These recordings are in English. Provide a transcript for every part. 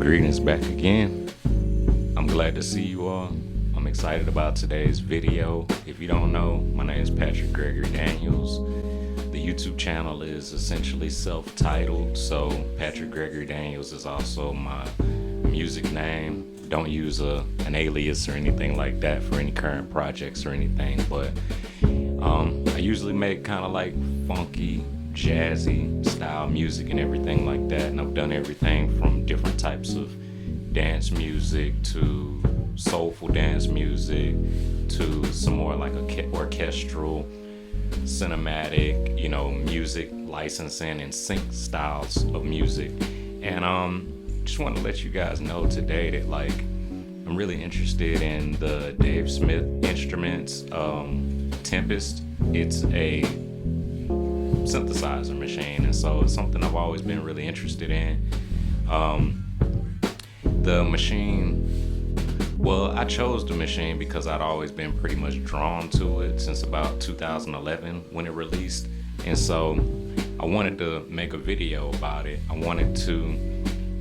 Greetings back again. I'm glad to see you all. I'm excited about today's video. If you don't know, my name is Patrick Gregory Daniels. The YouTube channel is essentially self-titled, so Patrick Gregory Daniels is also my music name. Don't use an alias or anything like that for any current projects or anything, but I usually make kind of like funky, jazzy style music and everything like that, and I've done everything from different types of dance music to soulful dance music to some more like orchestral, cinematic, music licensing and sync styles of music. And just want to let you guys know today that I'm really interested in the Dave Smith Instruments Tempest. It's a synthesizer machine, and so it's something I've always been really interested in. The machine, well, I chose the machine because I'd always been pretty much drawn to it since about 2011 when it released, and so I wanted to make a video about it. I wanted to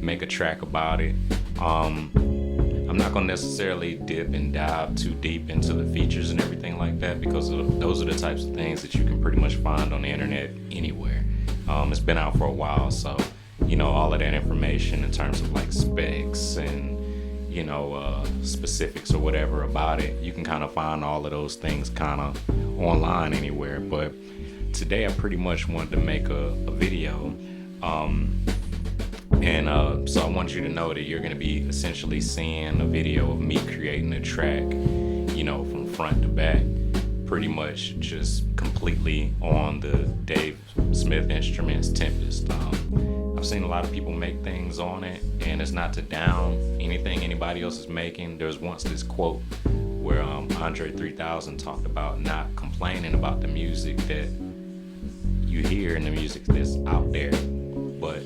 make a track about it. I'm not going to necessarily dip and dive too deep into the features and everything like that, because those are the types of things that you can pretty much find on the internet anywhere. It's been out for a while, so all of that information in terms of like specs and specifics or whatever about it, you can kind of find all of those things kind of online anywhere. But today I pretty much wanted to make a video. So I want you to know that you're going to be essentially seeing a video of me creating a track, from front to back, pretty much just completely on the Dave Smith Instruments Tempest. I've seen a lot of people make things on it, and it's not to down anything anybody else is making. There was once this quote where Andre 3000 talked about not complaining about the music that you hear and the music that's out there, but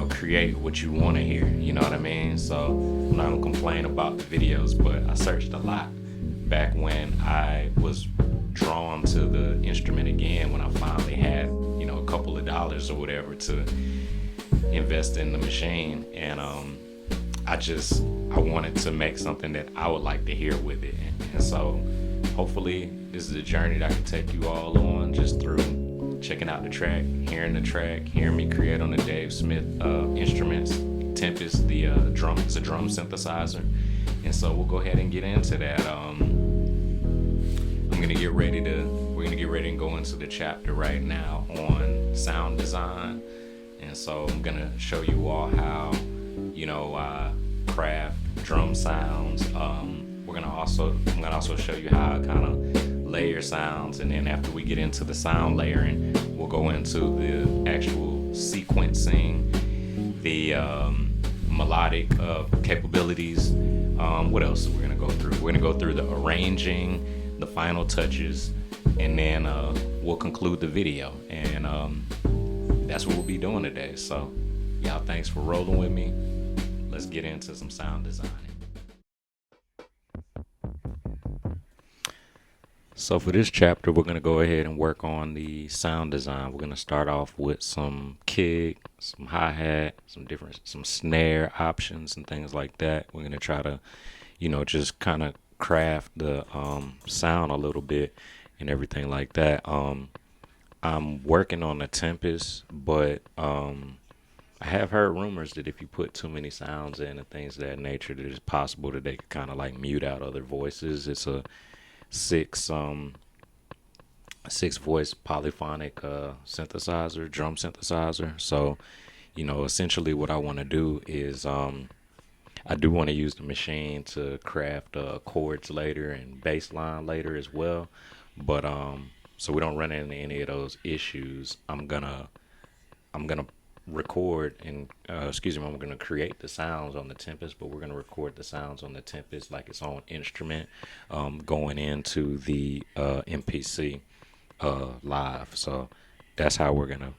create what you want to hear, you know what I mean? So I'm not gonna complain about the videos, but I searched a lot back when I was drawn to the instrument again, when I finally had a couple of dollars or whatever to invest in the machine. And I wanted to make something that I would like to hear with it, and so hopefully this is a journey that I can take you all on, just through checking out the track, hearing me create on the Dave Smith Instruments Tempest. It's a drum synthesizer, and so we'll go ahead and get into that. We're gonna get ready and go into the chapter right now on sound design, and so I'm gonna show you all how I craft drum sounds. I'm gonna also show you how I kind of layer sounds, and then after we get into the sound layering, we'll go into the actual sequencing, the melodic capabilities. What else are we gonna go through? We're gonna go through the arranging, the final touches, and then we'll conclude the video, and that's what we'll be doing today. So y'all, thanks for rolling with me. Let's get into some sound designing. So for this chapter, we're going to go ahead and work on the sound design. We're going to start off with some kick, some hi-hat, some snare options and things like that. We're going to try to, just kind of craft the sound a little bit and everything like that. I'm working on the Tempest, but I have heard rumors that if you put too many sounds in and things of that nature, that it's possible that they could kind of like mute out other voices. It's a six voice polyphonic synthesizer, drum synthesizer. So essentially what I want to do is I do want to use the machine to craft chords later and bass line later as well, but so we don't run into any of those issues, I'm gonna record and I'm gonna create the sounds on the Tempest, but we're gonna record the sounds on the Tempest like its own instrument, going into the MPC live. So that's how we're gonna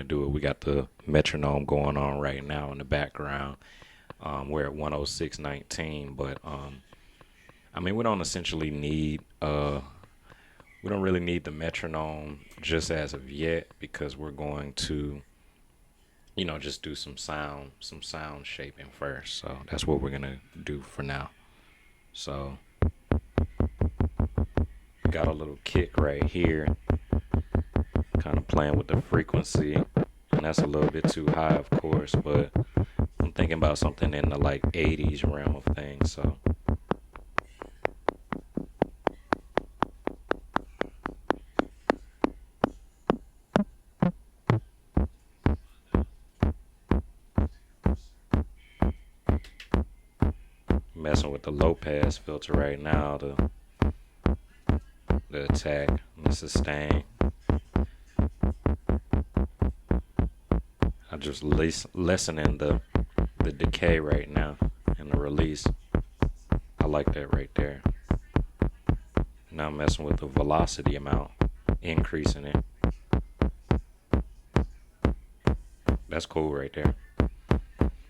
do it. We got the metronome going on right now in the background. We're at 106.19, but we don't essentially need we don't really need the metronome just as of yet, because we're going to just do some sound shaping first. So that's what we're gonna do for now. So got a little kick right here, kind of playing with the frequency, and that's a little bit too high, of course, but I'm thinking about something in the like 80s realm of things. So messing with the low pass filter right now, the attack, the sustain. I'm just lessening the decay right now and the release. I like that right there. Now I'm messing with the velocity amount, increasing it. That's cool right there.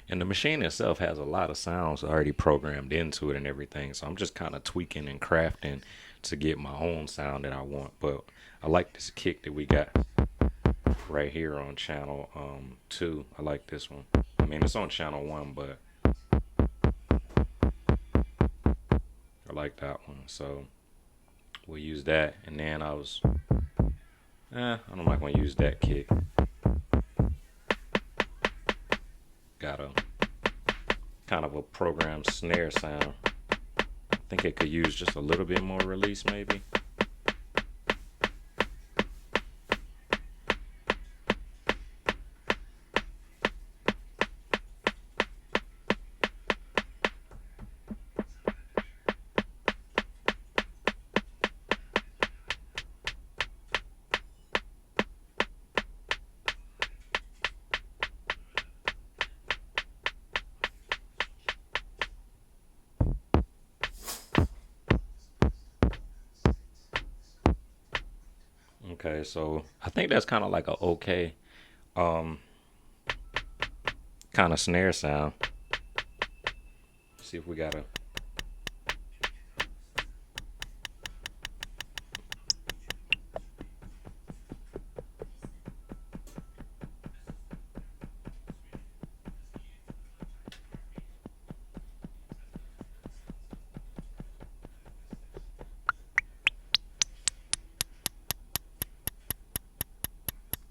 And the machine itself has a lot of sounds already programmed into it and everything. So I'm just kind of tweaking and crafting to get my own sound that I want. But I like this kick that we got right here on channel 2. I like this one. I mean, it's on channel 1, but I like that one. So we'll use that. And then I'm not going to use that kick. Got a kind of a programmed snare sound. I think it could use just a little bit more release maybe. Okay, so I think that's kind of like a okay kind of snare sound. See if we got a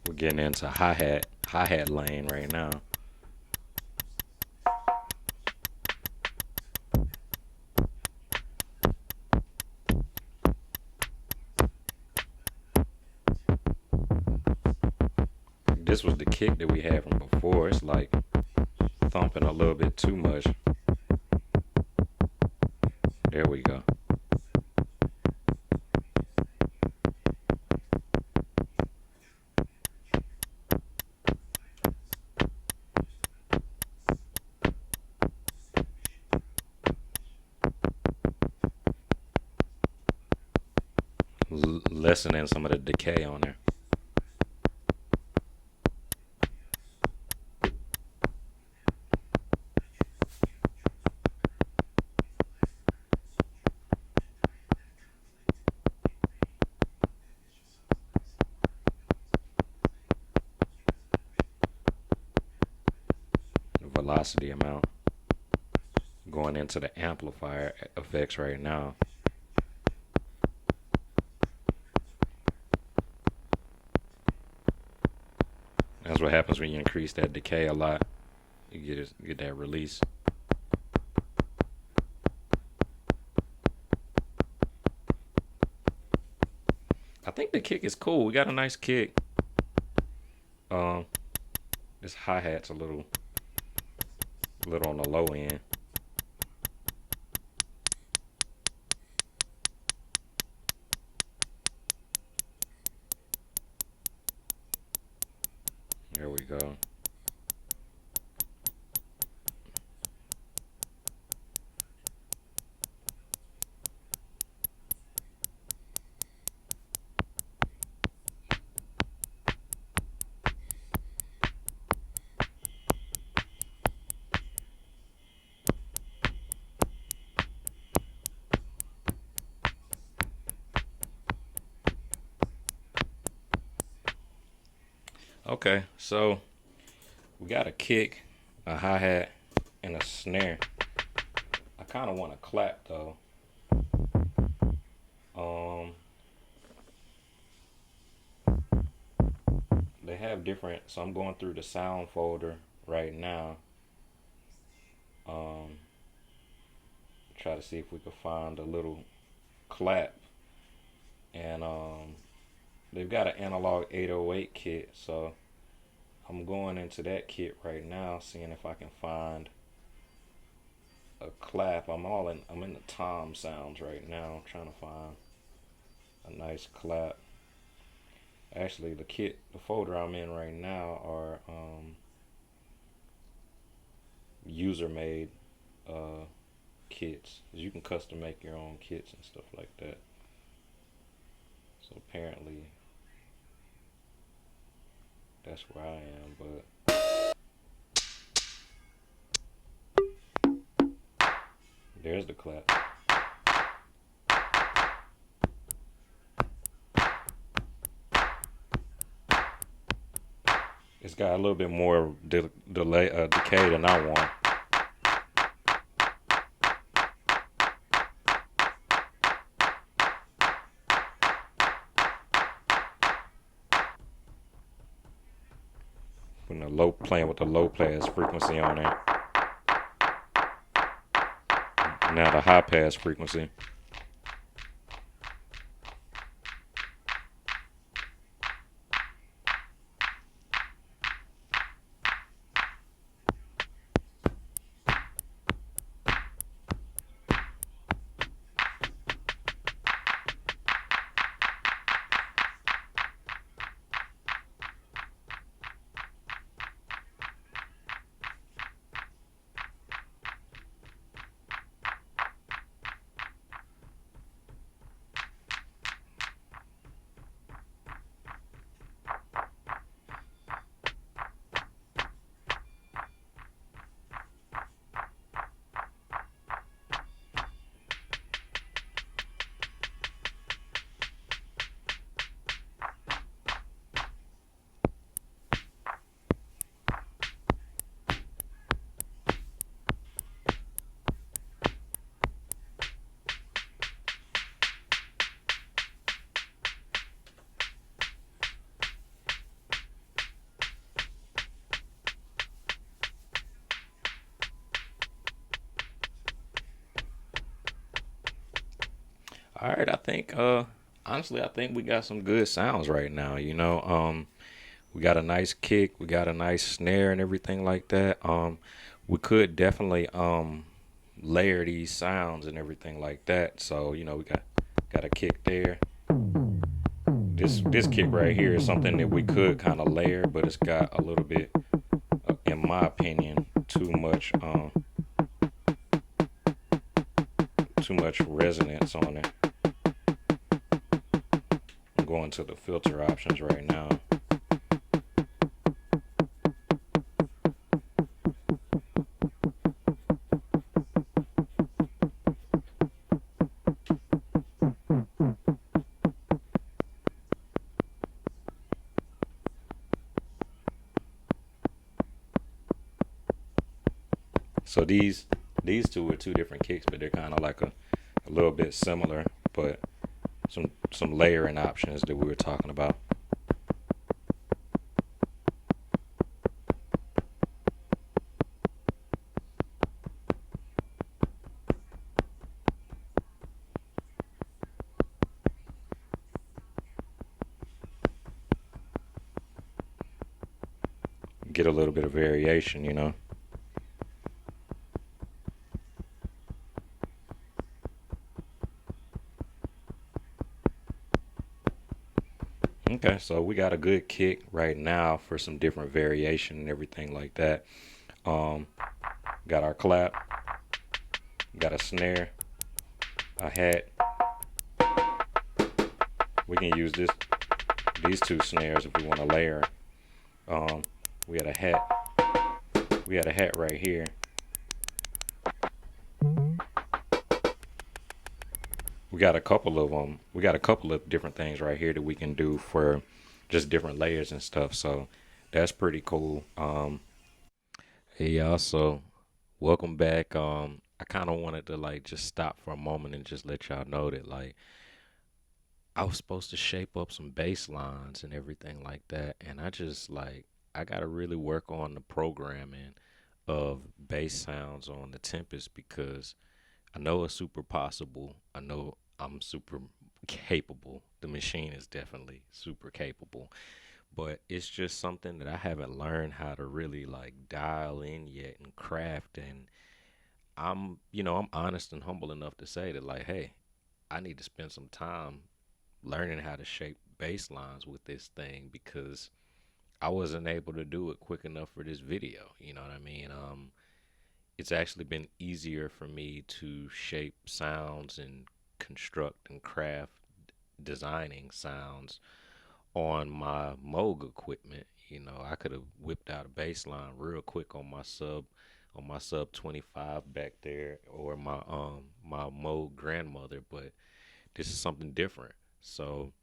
we're getting into hi-hat lane right now. This was the kick that we had from before. It's like thumping a little bit too much. There we go. Lessening some of the decay on there. Velocity amount going into the amplifier effects right now. That's what happens when you increase that decay a lot. You get that release. I think the kick is cool. We got a nice kick. This hi-hat's a little on the low end. There we go. Okay, so we got a kick, a hi-hat, and a snare. I kind of want to clap though. They have different, so I'm going through the sound folder right now. Try to see if we could find a little clap. And they've got an analog 808 kit, so I'm going into that kit right now, seeing if I can find a clap. I'm in the tom sounds right now, trying to find a nice clap. Actually, the folder I'm in right now are user made kits. You can custom make your own kits and stuff like that. So apparently that's where I am, but there's the clap. It's got a little bit more decay than I want. Playing with the low pass frequency on it. Now the high pass frequency. All right, I think honestly, I think we got some good sounds right now. We got a nice kick, we got a nice snare and everything like that. We could definitely layer these sounds and everything like that. So we got a kick there. This kick right here is something that we could kind of layer, but it's got a little bit, in my opinion, too much resonance on it. I'm going to the filter options right now. So these two are two different kicks, but they're kind of like a little bit similar, but some layering options that we were talking about. Get a little bit of variation. Okay, so we got a good kick right now for some different variation and everything like that. Got our clap, got a snare, a hat. We can use these two snares if we want to layer. We had a hat right here. We got a couple of them. We got a couple of different things right here that we can do for just different layers and stuff. So that's pretty cool. Hey y'all, so welcome back. I kind of wanted to like just stop for a moment and just let y'all know that like I was supposed to shape up some bass lines and everything like that, and I just like I gotta really work on the programming of bass sounds on the Tempest because I know it's super possible. I know I'm super capable. The machine is definitely super capable, but it's just something that I haven't learned how to really like dial in yet and craft. And I'm honest and humble enough to say that, like, hey, I need to spend some time learning how to shape bass lines with this thing because I wasn't able to do it quick enough for this video. You know what I mean? It's actually been easier for me to shape sounds and construct and craft designing sounds on my Moog equipment. I could have whipped out a bass line real quick on my sub 25 back there or my Moog grandmother, but this is something different. So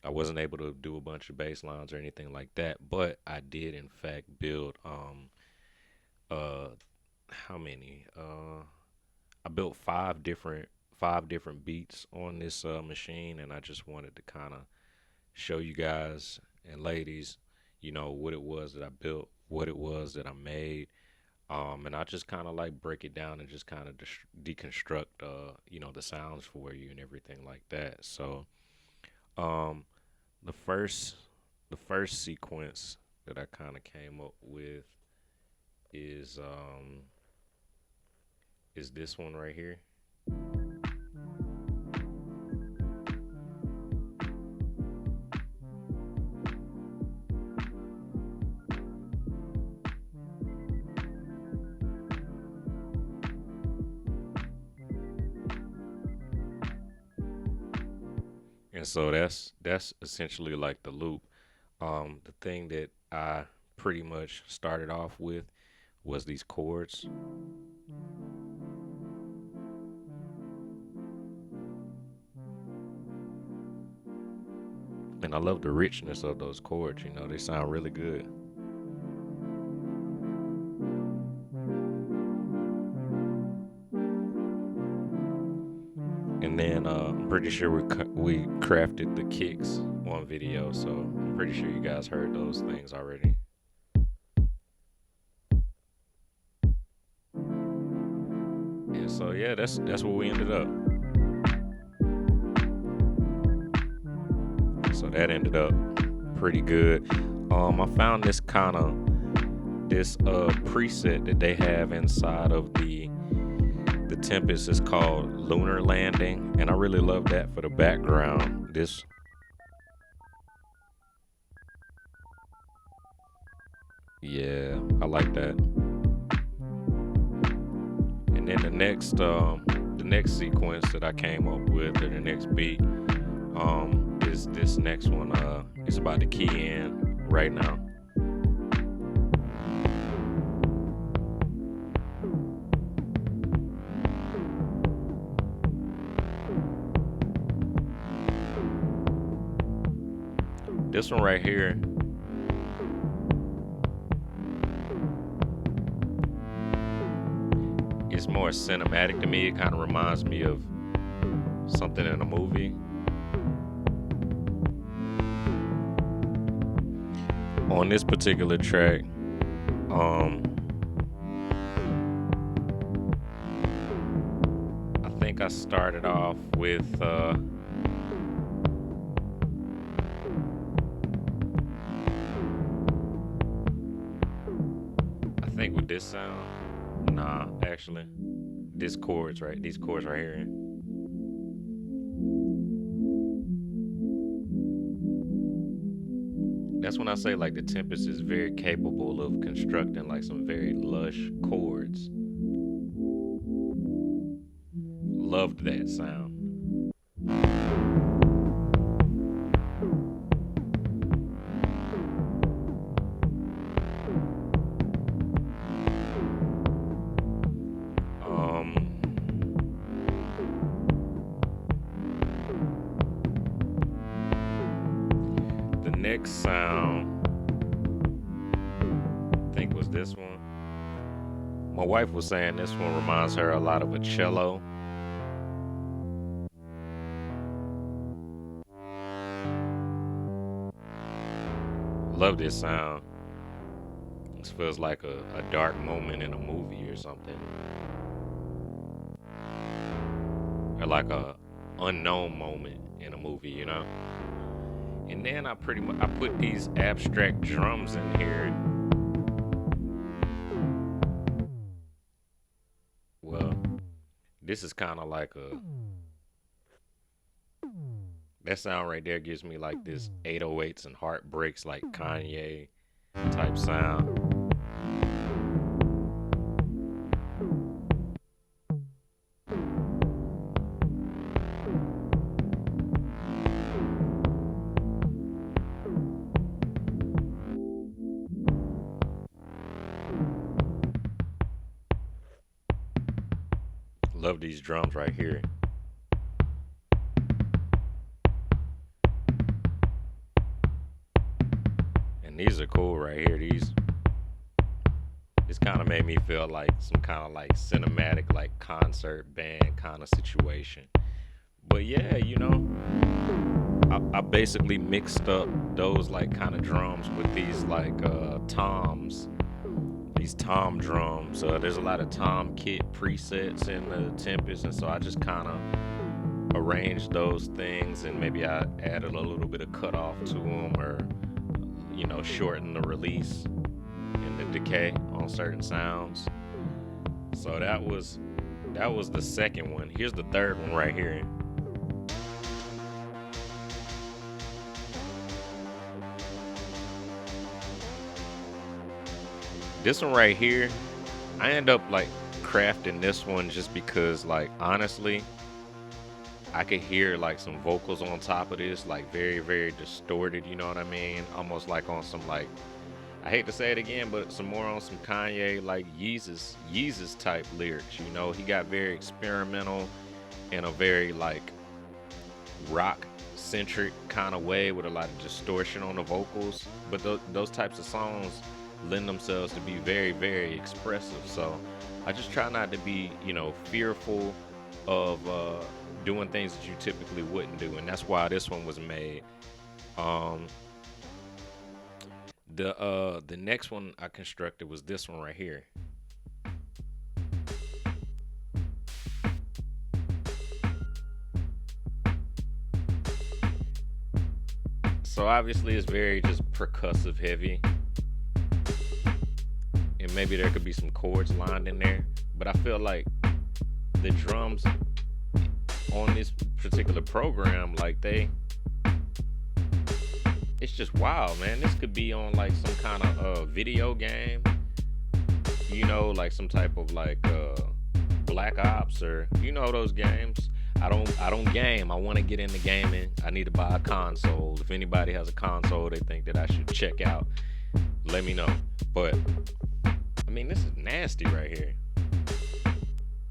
I wasn't able to do a bunch of bass lines or anything like that, but I did in fact build uh how many? I built five different beats on this machine, and I just wanted to kind of show you guys and ladies, what it was that I built, what it was that I made. And I just kind of like break it down and just kind of deconstruct, the sounds for you and everything like that. So, um, the first, the first sequence that I kind of came up with is, um, is this one right here. And so that's essentially like the loop. The thing that I pretty much started off with was these chords. And I love the richness of those chords, they sound really good. And then I'm pretty sure we crafted the kicks on video, so I'm pretty sure you guys heard those things already. And so yeah, that's where we ended up. So that ended up pretty good. I found this preset that they have inside of the Tempest is called Lunar Landing, and I really love that for the background. Yeah, I like that. And then the next sequence that I came up with, or the next beat, is this next one. It's about to key in right now. This one right here is more cinematic to me. It kind of reminds me of something in a movie. On this particular track, I think I started off with with this sound. Nah, actually, these chords right here. That's when I say like the Tempest is very capable of constructing like some very lush chords. Loved that sound. The next sound, I think, was this one. My wife was saying this one reminds her a lot of a cello. Love this sound. This feels like a dark moment in a movie or something. Or like a unknown moment in a movie, you know? And then I put these abstract drums in here. Well, this is kind of like that sound right there gives me like this 808s and heartbreaks, like Kanye type sound. Love these drums right here. And these are cool right here. This kind of made me feel like some kind of like cinematic, like concert band kind of situation. But yeah, you know, I basically mixed up those like kind of drums with these like toms. These tom drums. There's a lot of tom kit presets in the Tempest, and so I just kind of arranged those things, and maybe I added a little bit of cutoff to them, or you know, shorten the release and the decay on certain sounds. So that was the second one. Here's the third one right here. This one right here, I end up like crafting this one just because, like, honestly, I could hear like some vocals on top of this, like very, very distorted, you know what I mean? Almost like on some, like, I hate to say it again, but some more on some Kanye, like Yeezus type lyrics, you know? He got very experimental in a very like rock centric kind of way with a lot of distortion on the vocals. But those types of songs lend themselves to be very, very expressive. So I just try not to be, you know, fearful of doing things that you typically wouldn't do, and that's why this one was made. The next one I constructed was this one right here. So obviously it's very just percussive heavy. And maybe there could be some chords lined in there. But I feel like the drums on this particular program, like it's just wild, man. This could be on like some kind of video game, you know, like some type of like Black Ops, or you know those games. I don't game. I want to get into gaming. I need to buy a console. If anybody has a console they think that I should check out, let me know. But I mean, this is nasty right here.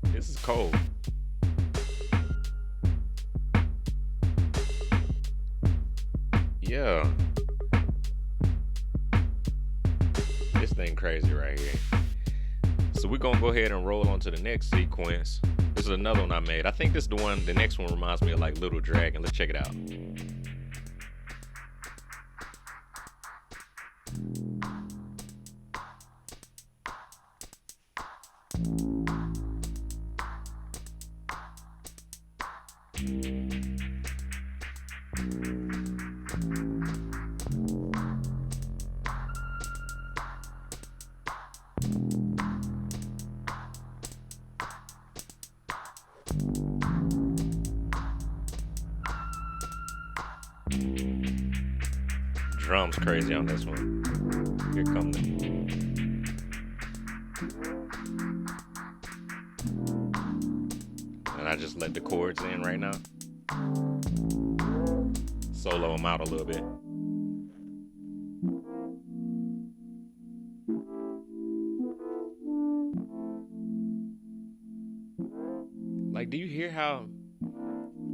This is cold. Yeah. This thing crazy right here. So we're gonna go ahead and roll on to the next sequence. This is another one I made. I think this is the next one reminds me of like Little Dragon. Let's check it out. Drums crazy on this one. Here come the... And I just let the chords in right now. Solo them out a little bit. Like, do you hear how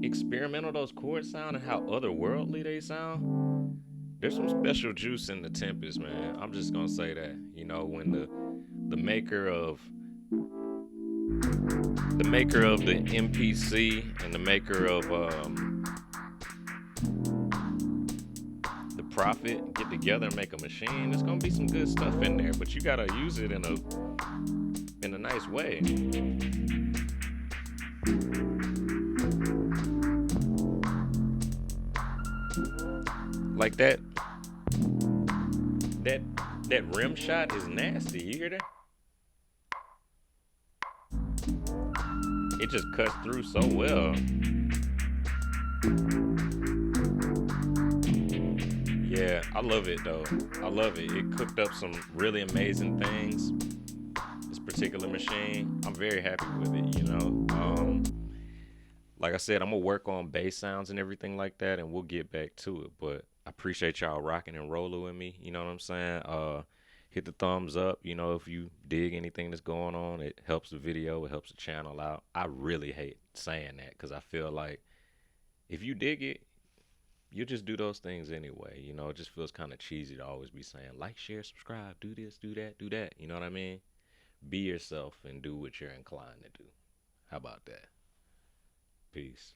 experimental those chords sound and how otherworldly they sound? There's some special juice in the Tempest, man. I'm just gonna say that. You know, when the maker of The maker of the MPC and the maker of the Prophet get together and make a machine. There's gonna be some good stuff in there, but you gotta use it in a nice way. Like that rim shot is nasty. You hear that? It just cuts through so well. Yeah, I love it though. I love it. It cooked up some really amazing things. This particular machine, I'm very happy with it, you know. Like I said, I'm gonna work on bass sounds and everything like that, and we'll get back to it. But I appreciate y'all rocking and rolling with me. You know what I'm saying? Hit the thumbs up. You know, if you dig anything that's going on, it helps the video. It helps the channel out. I really hate saying that because I feel like if you dig it, you just do those things anyway. You know, it just feels kind of cheesy to always be saying like, share, subscribe, do this, do that, do that. You know what I mean? Be yourself and do what you're inclined to do. How about that? Peace.